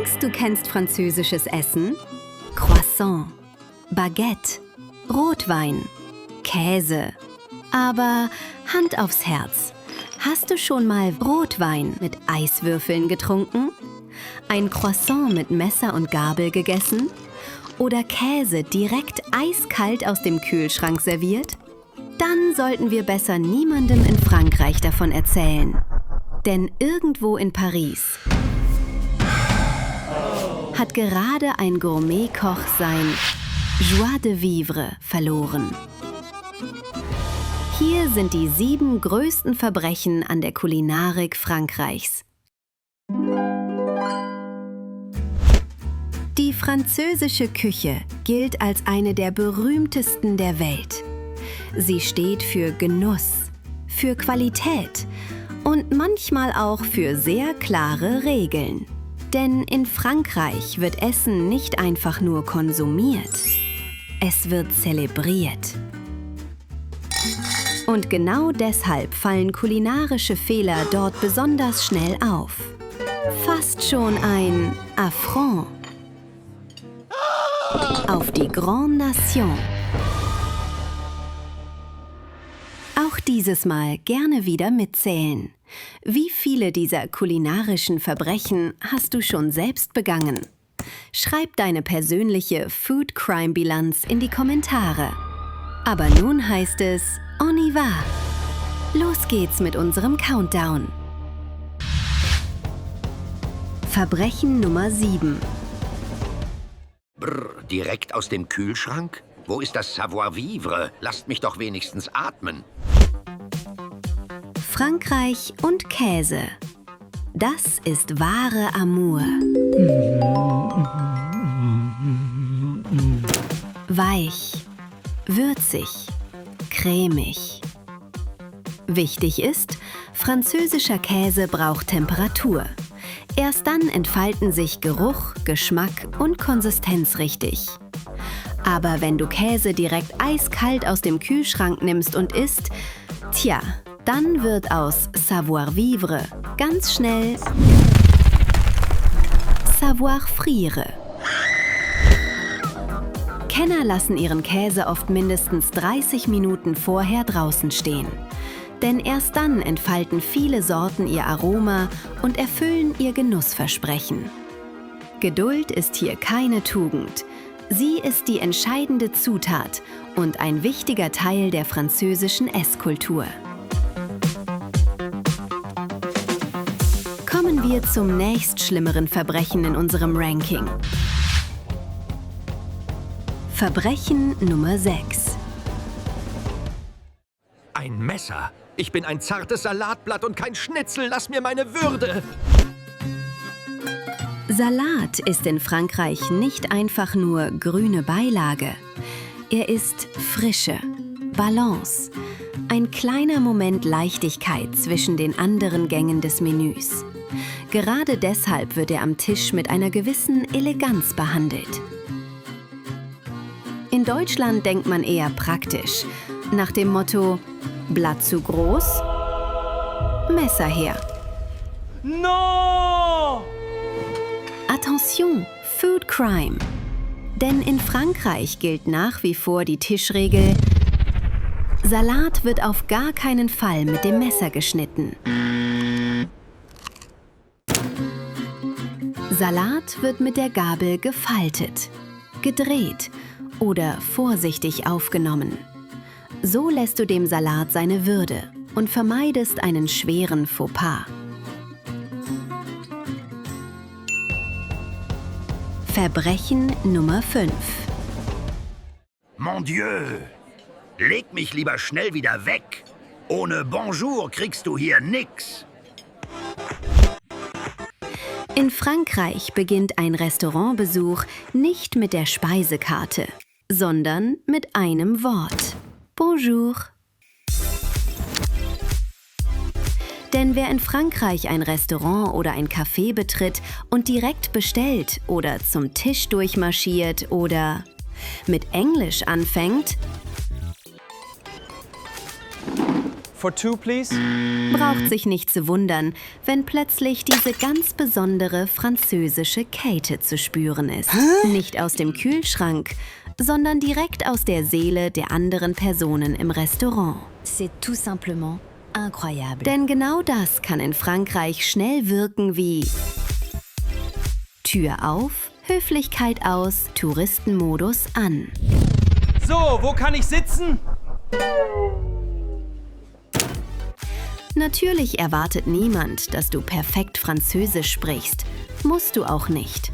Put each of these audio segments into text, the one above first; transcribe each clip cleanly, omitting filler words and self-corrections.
denkst, du kennst französisches Essen? Croissant, Baguette, Rotwein, Käse. Aber Hand aufs Herz. Hast du schon mal Rotwein mit Eiswürfeln getrunken? Ein Croissant mit Messer und Gabel gegessen? Oder Käse direkt eiskalt aus dem Kühlschrank serviert? Dann sollten wir besser niemandem in Frankreich davon erzählen. Denn irgendwo in Paris hat gerade ein Gourmetkoch sein Joie de vivre verloren. Hier sind die 7 größten Verbrechen an der Kulinarik Frankreichs. Die französische Küche gilt als eine der berühmtesten der Welt. Sie steht für Genuss, für Qualität und manchmal auch für sehr klare Regeln. Denn in Frankreich wird Essen nicht einfach nur konsumiert, es wird zelebriert. Und genau deshalb fallen kulinarische Fehler dort besonders schnell auf. Fast schon ein Affront auf die Grande Nation. Auch dieses Mal gerne wieder mitzählen. Wie viele dieser kulinarischen Verbrechen hast du schon selbst begangen? Schreib deine persönliche Food-Crime-Bilanz in die Kommentare. Aber nun heißt es, on y va! Los geht's mit unserem Countdown. Verbrechen Nummer 7. Brr, direkt aus dem Kühlschrank? Wo ist das Savoir-vivre? Lasst mich doch wenigstens atmen. Frankreich und Käse. Das ist wahre Amour. Weich, würzig, cremig. Wichtig ist, französischer Käse braucht Temperatur. Erst dann entfalten sich Geruch, Geschmack und Konsistenz richtig. Aber wenn du Käse direkt eiskalt aus dem Kühlschrank nimmst und isst, tja, dann wird aus Savoir-vivre ganz schnell Savoir-frire. Kenner lassen ihren Käse oft mindestens 30 Minuten vorher draußen stehen. Denn erst dann entfalten viele Sorten ihr Aroma und erfüllen ihr Genussversprechen. Geduld ist hier keine Tugend. Sie ist die entscheidende Zutat und ein wichtiger Teil der französischen Esskultur. Kommen wir zum nächstschlimmeren Verbrechen in unserem Ranking. Verbrechen Nummer 6. Ein Messer. Ich bin ein zartes Salatblatt und kein Schnitzel. Lass mir meine Würde. Salat ist in Frankreich nicht einfach nur grüne Beilage. Er ist Frische, Balance, ein kleiner Moment Leichtigkeit zwischen den anderen Gängen des Menüs. Gerade deshalb wird er am Tisch mit einer gewissen Eleganz behandelt. In Deutschland denkt man eher praktisch, nach dem Motto: Blatt zu groß, Messer her. No! Attention, Food Crime. Denn in Frankreich gilt nach wie vor die Tischregel: Salat wird auf gar keinen Fall mit dem Messer geschnitten. Salat wird mit der Gabel gefaltet, gedreht oder vorsichtig aufgenommen. So lässt du dem Salat seine Würde und vermeidest einen schweren Fauxpas. Verbrechen Nummer 5. Mon Dieu! Leg mich lieber schnell wieder weg. Ohne Bonjour kriegst du hier nix. In Frankreich beginnt ein Restaurantbesuch nicht mit der Speisekarte, sondern mit einem Wort: Bonjour. Denn wer in Frankreich ein Restaurant oder ein Café betritt und direkt bestellt oder zum Tisch durchmarschiert oder mit Englisch anfängt, For two, please. Braucht sich nicht zu wundern, wenn plötzlich diese ganz besondere französische Kälte zu spüren ist. Nicht aus dem Kühlschrank, sondern direkt aus der Seele der anderen Personen im Restaurant. C'est tout simplement incroyable. Denn genau das kann in Frankreich schnell wirken wie Tür auf, Höflichkeit aus, Touristenmodus an. So, wo kann ich sitzen? Natürlich erwartet niemand, dass du perfekt Französisch sprichst. Musst du auch nicht.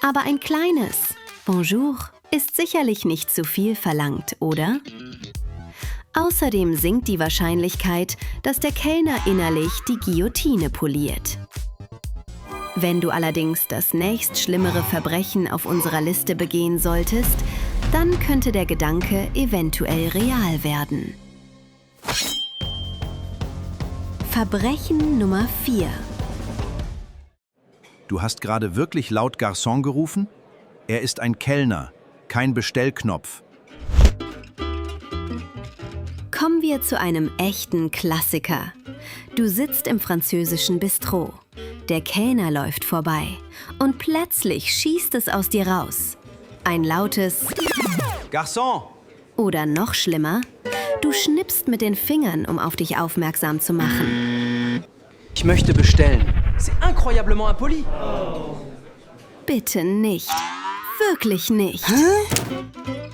Aber ein kleines Bonjour ist sicherlich nicht zu viel verlangt, oder? Außerdem sinkt die Wahrscheinlichkeit, dass der Kellner innerlich die Guillotine poliert. Wenn du allerdings das nächstschlimmere Verbrechen auf unserer Liste begehen solltest, dann könnte der Gedanke eventuell real werden. Verbrechen Nummer 4. Du hast gerade wirklich laut Garçon gerufen? Er ist ein Kellner, kein Bestellknopf. Kommen wir zu einem echten Klassiker. Du sitzt im französischen Bistro. Der Kellner läuft vorbei und plötzlich schießt es aus dir raus. Ein lautes Garçon! oder noch schlimmer, du schnippst mit den Fingern, um auf dich aufmerksam zu machen. Ich möchte bestellen. C'est incroyablement impoli. Bitte nicht. Wirklich nicht.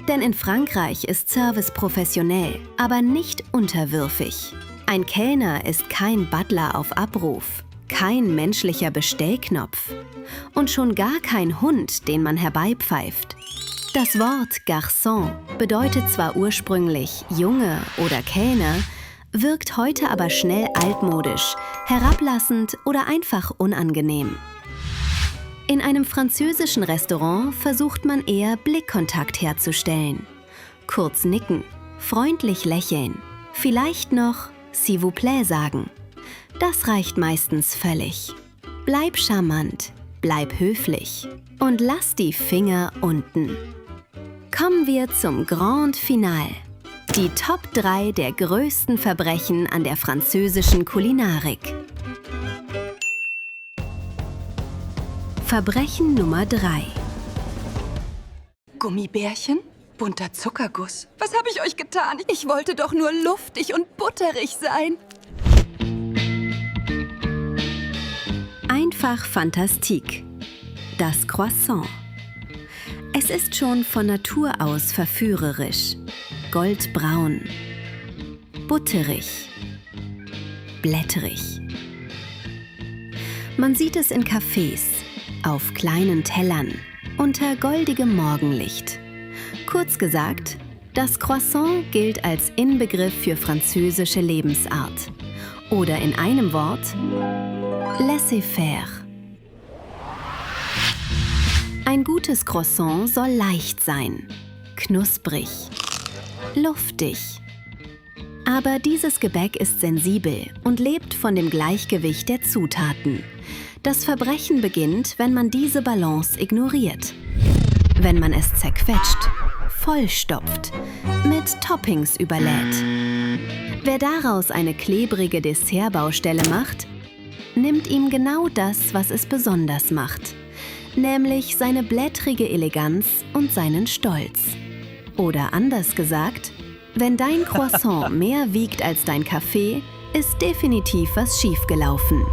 Denn in Frankreich ist Service professionell, aber nicht unterwürfig. Ein Kellner ist kein Butler auf Abruf, kein menschlicher Bestellknopf und schon gar kein Hund, den man herbeipfeift. Das Wort Garçon bedeutet zwar ursprünglich Junge oder Kellner, wirkt heute aber schnell altmodisch, herablassend oder einfach unangenehm. In einem französischen Restaurant versucht man eher Blickkontakt herzustellen. Kurz nicken, freundlich lächeln, vielleicht noch s'il vous plaît sagen. Das reicht meistens völlig. Bleib charmant, bleib höflich und lass die Finger unten. Kommen wir zum Grand Finale. Die Top 3 der größten Verbrechen an der französischen Kulinarik. Verbrechen Nummer 3. Gummibärchen? Bunter Zuckerguss. Was habe ich euch getan? Ich wollte doch nur luftig und butterig sein. Einfach Fantastique. Das Croissant. Es ist schon von Natur aus verführerisch. Goldbraun. Butterig. Blättrig. Man sieht es in Cafés, auf kleinen Tellern, unter goldigem Morgenlicht. Kurz gesagt, das Croissant gilt als Inbegriff für französische Lebensart. Oder in einem Wort, laissez-faire. Ein gutes Croissant soll leicht sein, knusprig, luftig. Aber dieses Gebäck ist sensibel und lebt von dem Gleichgewicht der Zutaten. Das Verbrechen beginnt, wenn man diese Balance ignoriert. Wenn man es zerquetscht, vollstopft, mit Toppings überlädt. Wer daraus eine klebrige Dessertbaustelle macht, nimmt ihm genau das, was es besonders macht. Nämlich seine blättrige Eleganz und seinen Stolz. Oder anders gesagt, wenn dein Croissant mehr wiegt als dein Kaffee, ist definitiv was schiefgelaufen.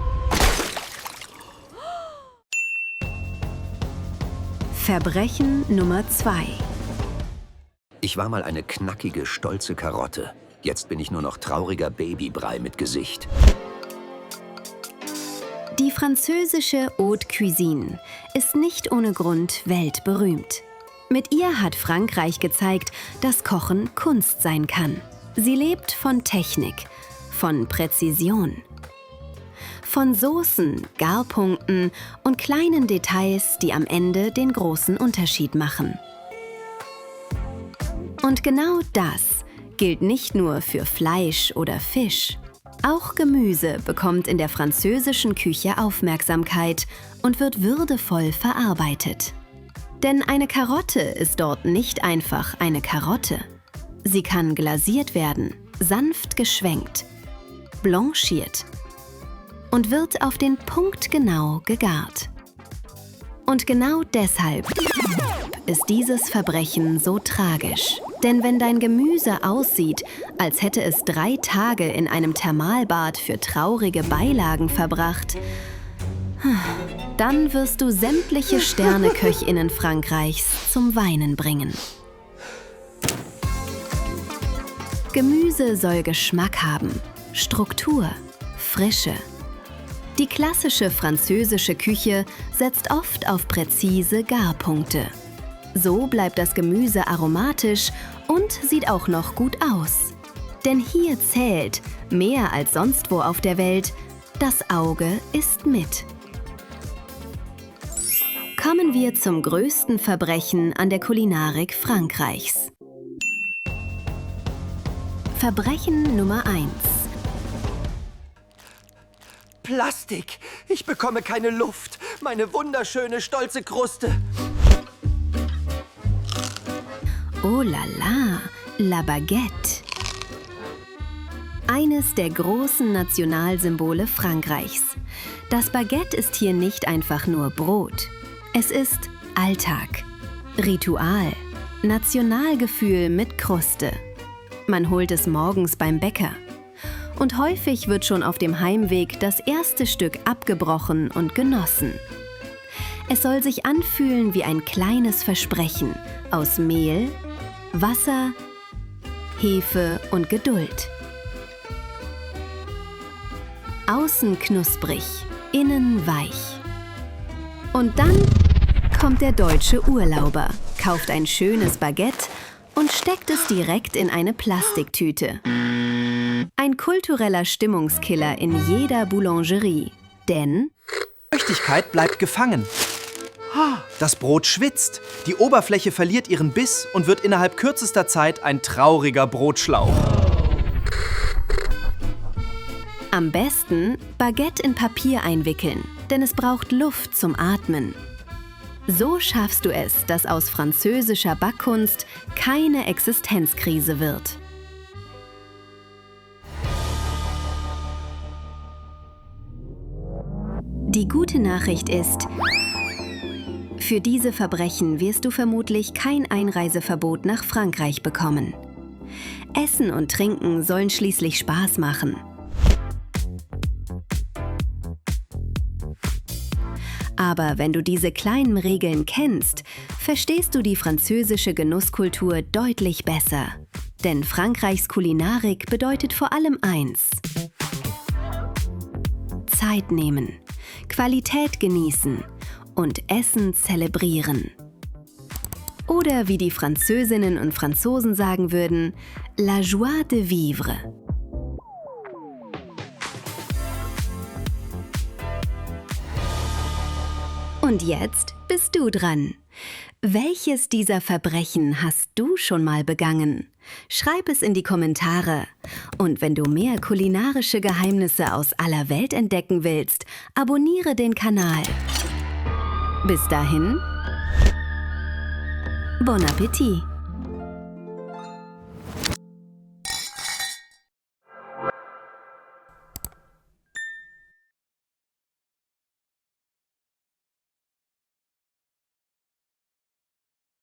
Verbrechen Nummer 2. Ich war mal eine knackige, stolze Karotte. Jetzt bin ich nur noch trauriger Babybrei mit Gesicht. Die französische Haute Cuisine ist nicht ohne Grund weltberühmt. Mit ihr hat Frankreich gezeigt, dass Kochen Kunst sein kann. Sie lebt von Technik, von Präzision, von Soßen, Garpunkten und kleinen Details, die am Ende den großen Unterschied machen. Und genau das gilt nicht nur für Fleisch oder Fisch. Auch Gemüse bekommt in der französischen Küche Aufmerksamkeit und wird würdevoll verarbeitet. Denn eine Karotte ist dort nicht einfach eine Karotte. Sie kann glasiert werden, sanft geschwenkt, blanchiert und wird auf den Punkt genau gegart. Und genau deshalb ist dieses Verbrechen so tragisch. Denn wenn dein Gemüse aussieht, als hätte es 3 Tage in einem Thermalbad für traurige Beilagen verbracht, dann wirst du sämtliche Sterneköchinnen Frankreichs zum Weinen bringen. Gemüse soll Geschmack haben, Struktur, Frische. Die klassische französische Küche setzt oft auf präzise Garpunkte. So bleibt das Gemüse aromatisch und sieht auch noch gut aus. Denn hier zählt, mehr als sonst wo auf der Welt, das Auge ist mit. Kommen wir zum größten Verbrechen an der Kulinarik Frankreichs. Verbrechen Nummer 1. Plastik! Ich bekomme keine Luft. Meine wunderschöne, stolze Kruste. Oh la la, la Baguette. Eines der großen Nationalsymbole Frankreichs. Das Baguette ist hier nicht einfach nur Brot. Es ist Alltag, Ritual, Nationalgefühl mit Kruste. Man holt es morgens beim Bäcker. Und häufig wird schon auf dem Heimweg das erste Stück abgebrochen und genossen. Es soll sich anfühlen wie ein kleines Versprechen aus Mehl, Wasser, Hefe und Geduld. Außen knusprig, innen weich. Und dann kommt der deutsche Urlauber, kauft ein schönes Baguette und steckt es direkt in eine Plastiktüte. Ein kultureller Stimmungskiller in jeder Boulangerie. Denn Feuchtigkeit bleibt gefangen. Das Brot schwitzt, die Oberfläche verliert ihren Biss und wird innerhalb kürzester Zeit ein trauriger Brotschlauch. am besten Baguette in Papier einwickeln, denn es braucht Luft zum Atmen. So schaffst du es, dass aus französischer Backkunst keine Existenzkrise wird. Die gute Nachricht ist, für diese Verbrechen wirst du vermutlich kein Einreiseverbot nach Frankreich bekommen. Essen und Trinken sollen schließlich Spaß machen. Aber wenn du diese kleinen Regeln kennst, verstehst du die französische Genusskultur deutlich besser. Denn Frankreichs Kulinarik bedeutet vor allem eins: Zeit nehmen, Qualität genießen und Essen zelebrieren. Oder wie die Französinnen und Franzosen sagen würden, la joie de vivre. Und jetzt bist du dran. Welches dieser Verbrechen hast du schon mal begangen? Schreib es in die Kommentare. Und wenn du mehr kulinarische Geheimnisse aus aller Welt entdecken willst, abonniere den Kanal. Bis dahin, bon Appetit!